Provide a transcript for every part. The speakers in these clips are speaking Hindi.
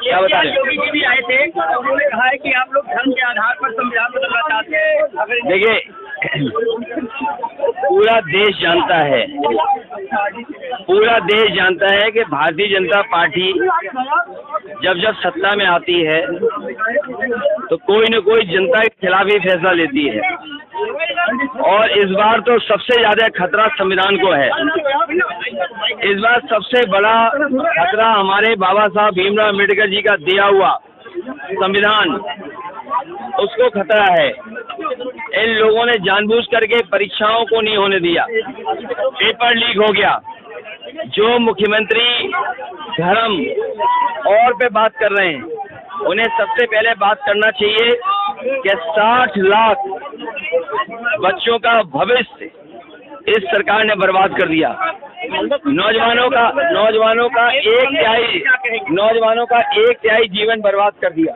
क्या बता रहे हैं? योगी जी भी आए थे, उन्होंने कहा है कि आप लोग धर्म के आधार पर संविधान बदलना चाहते हैं। देखिए, पूरा देश जानता है कि भारतीय जनता पार्टी जब सत्ता में आती है तो कोई न कोई जनता के खिलाफ ही फैसला लेती है, और इस बार तो सबसे ज्यादा खतरा संविधान को है। इस बार सबसे बड़ा खतरा हमारे बाबा साहब भीमराव अम्बेडकर जी का दिया हुआ संविधान, उसको खतरा है। इन लोगों ने जानबूझ करके परीक्षाओं को नहीं होने दिया, पेपर लीक हो गया। जो मुख्यमंत्री धर्म और पे बात कर रहे हैं, उन्हें सबसे पहले बात करना चाहिए कि 60 लाख बच्चों का भविष्य इस सरकार ने बर्बाद कर दिया। नौजवानों का एक तिहाई जीवन बर्बाद कर दिया।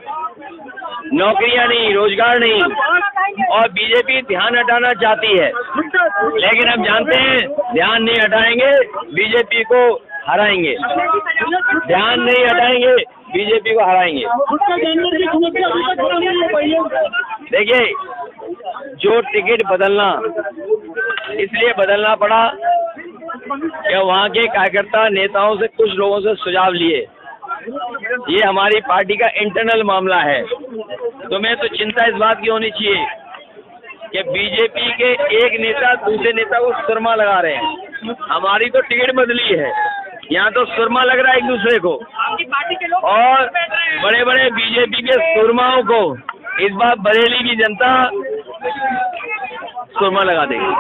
नौकरियां नहीं, रोजगार नहीं, और बीजेपी ध्यान हटाना चाहती है, लेकिन हम जानते हैं ध्यान नहीं हटाएंगे बीजेपी को हराएंगे। ध्यान नहीं हटाएंगे बीजेपी को हराएंगे। देखिए, जो टिकट बदलना इसलिए बदलना पड़ा कि वहाँ के कार्यकर्ता नेताओं से, कुछ लोगों से सुझाव लिए। ये हमारी पार्टी का इंटरनल मामला है। तुम्हें तो चिंता इस बात की होनी चाहिए कि बीजेपी के एक नेता दूसरे नेता को सुरमा लगा रहे हैं। हमारी तो टिकट बदली है, यहाँ तो सुरमा लग रहा है एक दूसरे को, और बड़े बड़े बीजेपी के सुरमाओं को इस बार बरेली की जनता सुरमा लगा देगी।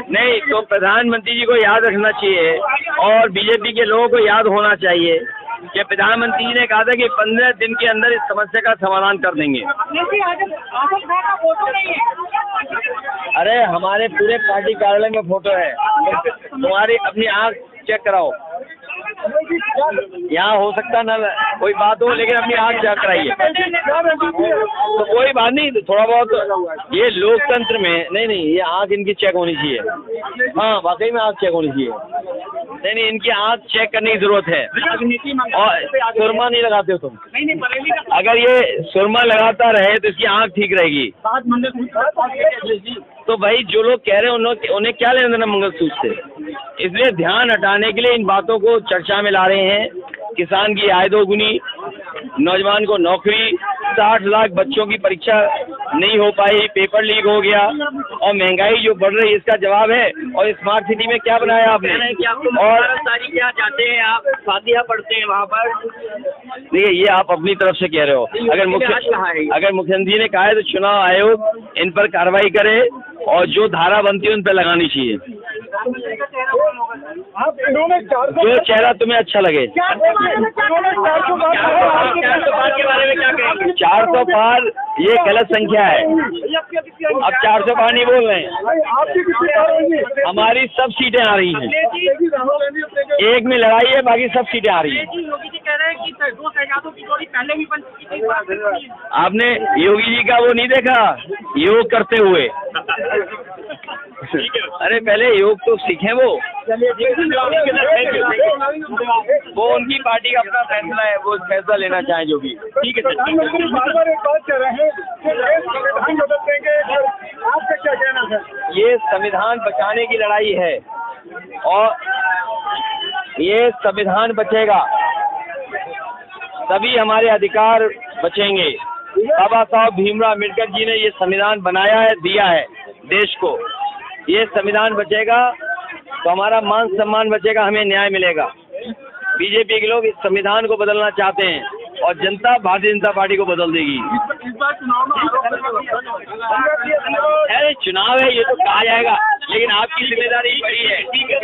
नहीं तो प्रधानमंत्री जी को याद रखना चाहिए, और बीजेपी के लोगों को याद होना चाहिए कि प्रधानमंत्री जी ने कहा था कि 15 दिन के अंदर इस समस्या का समाधान कर देंगे। अरे हमारे पूरे पार्टी कार्यालय में फोटो है, तुम्हारी अपनी आँख चेक कराओ। यहाँ हो सकता ना कोई बात हो, लेकिन अपनी आँख चेक कराइए। तो कोई बात नहीं, थोड़ा बहुत ये लोकतंत्र में नहीं, ये आँख इनकी चेक होनी चाहिए। हाँ, वाकई में आँख चेक होनी चाहिए। नहीं, इनकी आँख चेक करने की जरूरत है। और सुरमा नहीं लगाते हो तुम? अगर ये सुरमा लगाता रहे तो इसकी आँख ठीक रहेगी। तो भाई जो लोग कह रहे हैं उन्हें क्या लेना देना मंगलसूत्र से? इसलिए ध्यान हटाने के लिए इन बातों को चर्चा में ला रहे हैं। किसान की आय दोगुनी, नौजवान को नौकरी, 60 लाख बच्चों की परीक्षा नहीं हो पाई, पेपर लीक हो गया, और महंगाई जो बढ़ रही है इसका जवाब है। और स्मार्ट सिटी में क्या बनाया आपने? और सारी क्या चाहते हैं आप? शादियाँ पढ़ते हैं वहाँ पर। देखिए, ये आप अपनी तरफ से कह रहे हो। अगर मुख्यमंत्री ने कहा है तो चुनाव आयोग इन पर कार्रवाई करे, और जो धारा बनती है उन पर लगानी चाहिए। जो चेहरा तुम्हें अच्छा लगे। 400 पार ये गलत संख्या है। अब 400 पार नहीं बोल रहे हैं। हमारी सब सीटें आ रही हैं, एक में लड़ाई है, बाकी सब सीटें आ रही हैं। आपने योगी जी का वो नहीं देखा योग करते हुए? अरे पहले योग तो सीखें। वो उनकी पार्टी का अपना फैसला है, वो फैसला लेना चाहें जो भी। ठीक है सर। ये संविधान बचाने की लड़ाई है, और ये संविधान बचेगा तभी हमारे अधिकार बचेंगे। बाबा साहब भीमराव अम्बेडकर जी ने ये संविधान बनाया है, दिया है देश को। ये संविधान बचेगा तो हमारा मान सम्मान बचेगा, हमें न्याय मिलेगा। बीजेपी के लोग इस संविधान को बदलना चाहते हैं, और जनता भारतीय जनता पार्टी को बदल देगी। अरे चुनाव है, ये तो कहा जाएगा, लेकिन आपकी जिम्मेदारी बड़ी है। ठीक है।